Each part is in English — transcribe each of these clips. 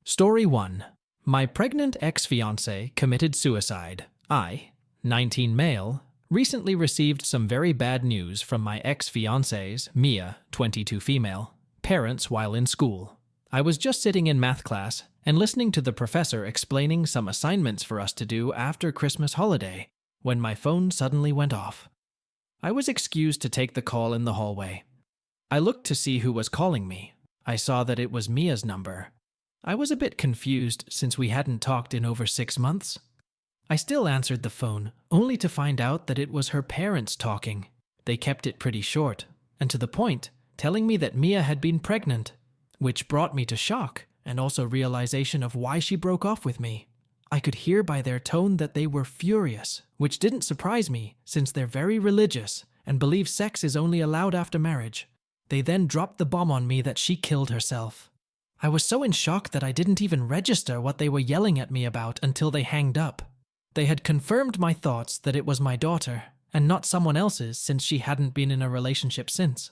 Story 1. My pregnant ex-fiancée committed suicide. I, 19 male, recently received some very bad news from my ex-fiancée's, Mia, 22 female, parents while in school. I was just sitting in math class and listening to the professor explaining some assignments for us to do after Christmas holiday when my phone suddenly went off. I was excused to take the call in the hallway. I looked to see who was calling me. I saw that it was Mia's number. I was a bit confused since we hadn't talked in over 6 months. I still answered the phone, only to find out that it was her parents talking. They kept it pretty short, and to the point, telling me that Mia had been pregnant, which brought me to shock and also realization of why she broke off with me. I could hear by their tone that they were furious, which didn't surprise me since they're very religious and believe sex is only allowed after marriage. They then dropped the bomb on me that she killed herself. I was so in shock that I didn't even register what they were yelling at me about until they hanged up. They had confirmed my thoughts that it was my daughter, and not someone else's since she hadn't been in a relationship since.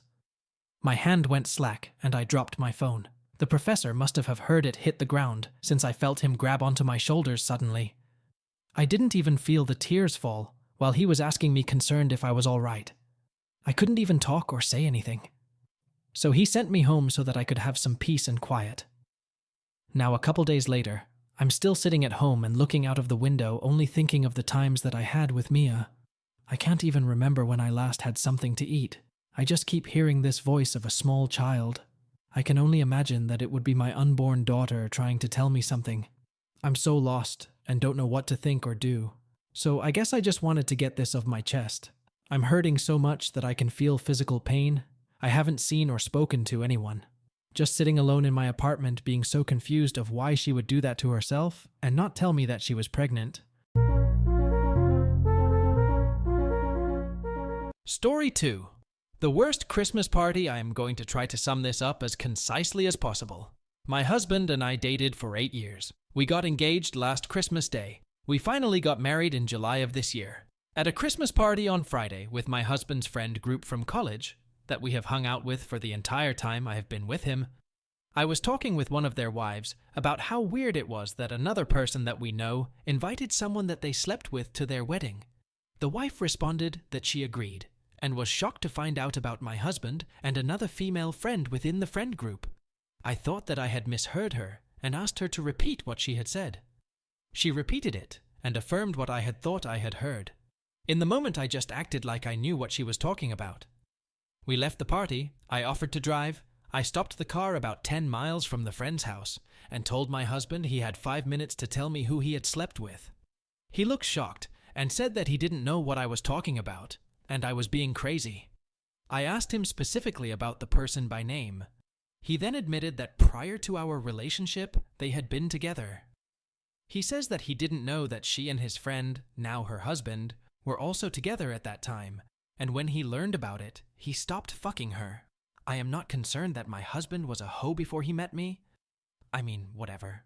My hand went slack and I dropped my phone. The professor must have heard it hit the ground since I felt him grab onto my shoulders suddenly. I didn't even feel the tears fall while he was asking me concerned if I was all right. I couldn't even talk or say anything. So he sent me home so that I could have some peace and quiet. Now, a couple days later, I'm still sitting at home and looking out of the window, only thinking of the times that I had with Mia. I can't even remember when I last had something to eat. I just keep hearing this voice of a small child. I can only imagine that it would be my unborn daughter trying to tell me something. I'm so lost and don't know what to think or do. So I guess I just wanted to get this off my chest. I'm hurting so much that I can feel physical pain. I haven't seen or spoken to anyone. Just sitting alone in my apartment being so confused of why she would do that to herself and not tell me that she was pregnant. Story 2. The worst Christmas party. I am going to try to sum this up as concisely as possible. My husband and I dated for 8 years. We got engaged last Christmas Day. We finally got married in July of this year. At a Christmas party on Friday with my husband's friend group from college, that we have hung out with for the entire time I have been with him, I was talking with one of their wives about how weird it was that another person that we know invited someone that they slept with to their wedding. The wife responded that she agreed, and was shocked to find out about my husband and another female friend within the friend group. I thought that I had misheard her and asked her to repeat what she had said. She repeated it and affirmed what I had thought I had heard. In the moment, I just acted like I knew what she was talking about. We left the party. I offered to drive. I stopped the car about 10 miles from the friend's house and told my husband he had 5 minutes to tell me who he had slept with. He looked shocked and said that he didn't know what I was talking about and I was being crazy. I asked him specifically about the person by name. He then admitted that prior to our relationship, they had been together. He says that he didn't know that she and his friend, now her husband, were also together at that time, and when he learned about it, he stopped fucking her. I am not concerned that my husband was a hoe before he met me. I mean, whatever.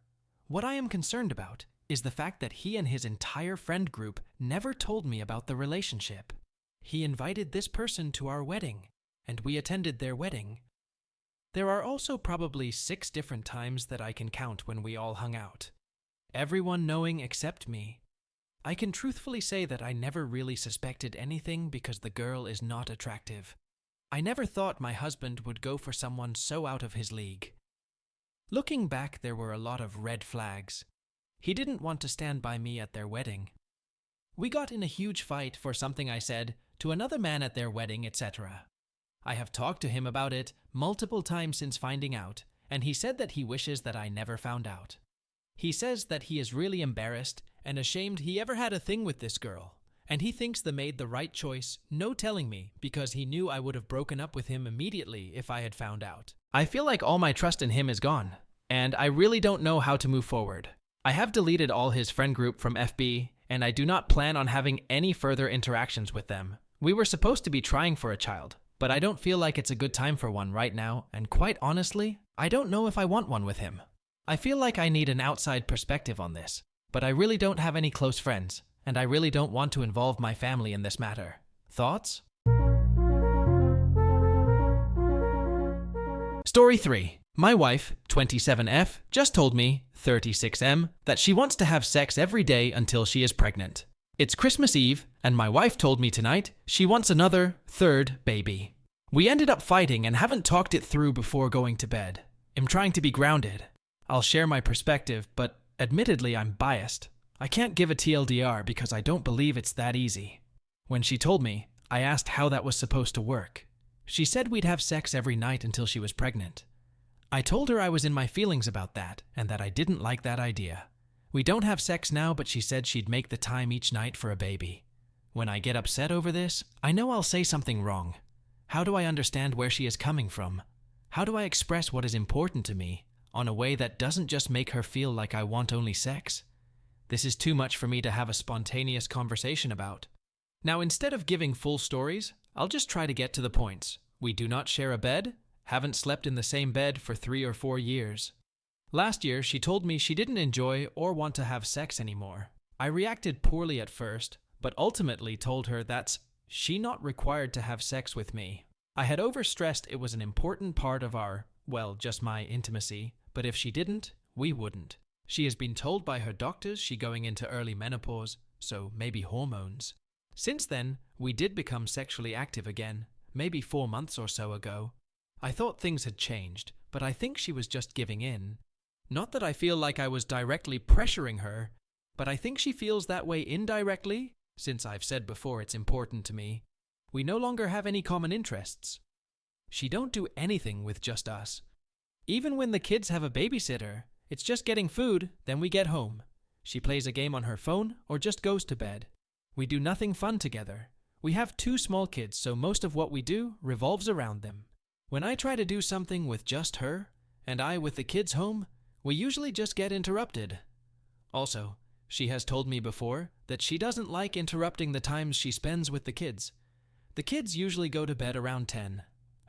What I am concerned about is the fact that he and his entire friend group never told me about the relationship. He invited this person to our wedding, and we attended their wedding. There are also probably 6 different times that I can count when we all hung out. Everyone knowing except me. I can truthfully say that I never really suspected anything because the girl is not attractive. I never thought my husband would go for someone so out of his league. Looking back, there were a lot of red flags. He didn't want to stand by me at their wedding. We got in a huge fight for something I said to another man at their wedding, etc. I have talked to him about it multiple times since finding out, and he said that he wishes that I never found out. He says that he is really embarrassed and ashamed he ever had a thing with this girl, and he thinks they made the right choice, no telling me, because he knew I would have broken up with him immediately if I had found out. I feel like all my trust in him is gone, and I really don't know how to move forward. I have deleted all his friend group from FB, and I do not plan on having any further interactions with them. We were supposed to be trying for a child, but I don't feel like it's a good time for one right now, and quite honestly, I don't know if I want one with him. I feel like I need an outside perspective on this, but I really don't have any close friends, and I really don't want to involve my family in this matter. Thoughts? Story 3. My wife, 27F, just told me, 36M, that she wants to have sex every day until she is pregnant. It's Christmas Eve, and my wife told me tonight she wants another, third baby. We ended up fighting and haven't talked it through before going to bed. I'm trying to be grounded. I'll share my perspective, but admittedly I'm biased. I can't give a TLDR because I don't believe it's that easy. When she told me, I asked how that was supposed to work. She said we'd have sex every night until she was pregnant. I told her I was in my feelings about that and that I didn't like that idea. We don't have sex now, but she said she'd make the time each night for a baby. When I get upset over this, I know I'll say something wrong. How do I understand where she is coming from? How do I express what is important to me on a way that doesn't just make her feel like I want only sex? This is too much for me to have a spontaneous conversation about. Now, instead of giving full stories, I'll just try to get to the points. We do not share a bed, haven't slept in the same bed for 3 or 4 years. Last year, she told me she didn't enjoy or want to have sex anymore. I reacted poorly at first, but ultimately told her that's she not required to have sex with me. I had overstressed it was an important part of our, well, just my intimacy, but if she didn't, we wouldn't. She has been told by her doctors she going into early menopause, so maybe hormones. Since then, we did become sexually active again, maybe 4 months or so ago. I thought things had changed, but I think she was just giving in. Not that I feel like I was directly pressuring her, but I think she feels that way indirectly, since I've said before it's important to me. We no longer have any common interests. She don't do anything with just us. Even when the kids have a babysitter, it's just getting food, then we get home. She plays a game on her phone or just goes to bed. We do nothing fun together. We have 2 small kids, so most of what we do revolves around them. When I try to do something with just her, and I with the kids home, we usually just get interrupted. Also, she has told me before that she doesn't like interrupting the times she spends with the kids. The kids usually go to bed around 10.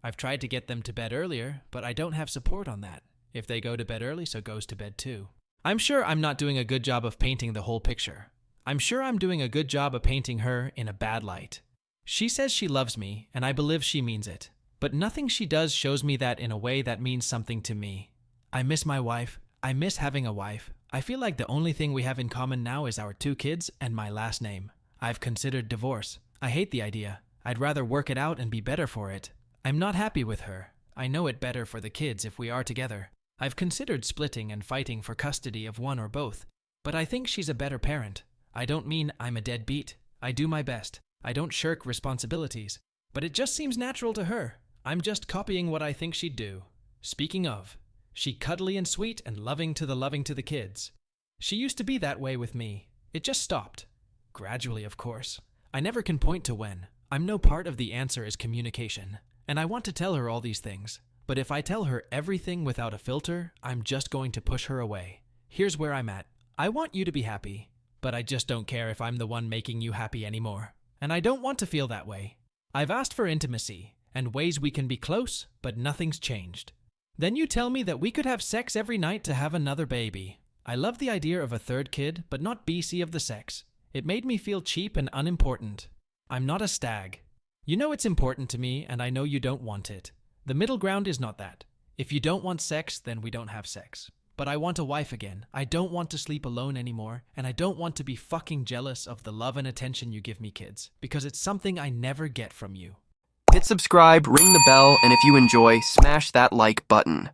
I've tried to get them to bed earlier, but I don't have support on that. If they go to bed early, so goes to bed too. I'm sure I'm not doing a good job of painting the whole picture. I'm sure I'm doing a good job of painting her in a bad light. She says she loves me, and I believe she means it. But nothing she does shows me that in a way that means something to me. I miss my wife. I miss having a wife. I feel like the only thing we have in common now is our 2 kids and my last name. I've considered divorce. I hate the idea. I'd rather work it out and be better for it. I'm not happy with her. I know it better for the kids if we are together. I've considered splitting and fighting for custody of one or both, but I think she's a better parent. I don't mean I'm a deadbeat. I do my best. I don't shirk responsibilities, but it just seems natural to her. I'm just copying what I think she'd do. Speaking of, she cuddly and sweet and loving to the kids. She used to be that way with me. It just stopped. Gradually, of course. I never can point to when. I'm no part of the answer is communication, and I want to tell her all these things. But if I tell her everything without a filter, I'm just going to push her away. Here's where I'm at. I want you to be happy, but I just don't care if I'm the one making you happy anymore. And I don't want to feel that way. I've asked for intimacy and ways we can be close, but nothing's changed. Then you tell me that we could have sex every night to have another baby. I love the idea of a 3rd kid, but not BC of the sex. It made me feel cheap and unimportant. I'm not a stag. You know it's important to me, and I know you don't want it. The middle ground is not that. If you don't want sex, then we don't have sex. But I want a wife again. I don't want to sleep alone anymore, and I don't want to be fucking jealous of the love and attention you give me, kids, because it's something I never get from you. Hit subscribe, ring the bell, and if you enjoy, smash that like button.